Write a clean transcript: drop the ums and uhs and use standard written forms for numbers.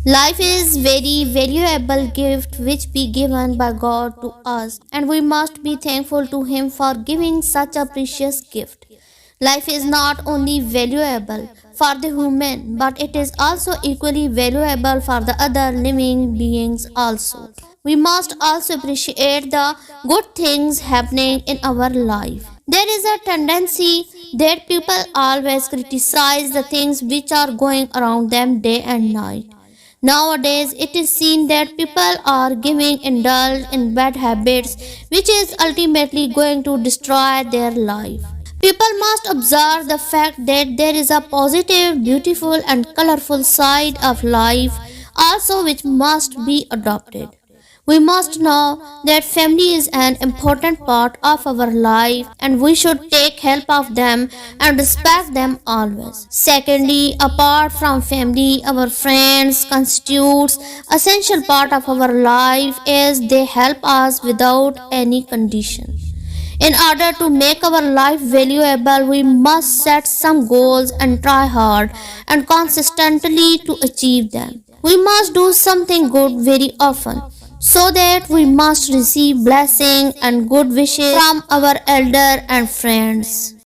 Life is very valuable gift which be given by God to us, and we must be thankful to him for giving such a precious gift. Life is not only valuable for the human, but it is also equally valuable for the other living beings also. We must also appreciate the good things happening in our life. There is a tendency that people always criticize the things which are going around them day and night. Nowadays, it is seen that people are giving indulge in bad habits, which is ultimately going to destroy their life. People must observe the fact that there is a positive, beautiful, and colorful side of life also which must be adopted. We must know that family is an important part of our life and we should take help of them and respect them always. Secondly, apart from family, our friends constitutes essential part of our life as they help us without any condition. In order to make our life valuable, we must set some goals and try hard and consistently to achieve them. We must do something good very often so that we must receive blessing and good wishes from our elder and friends.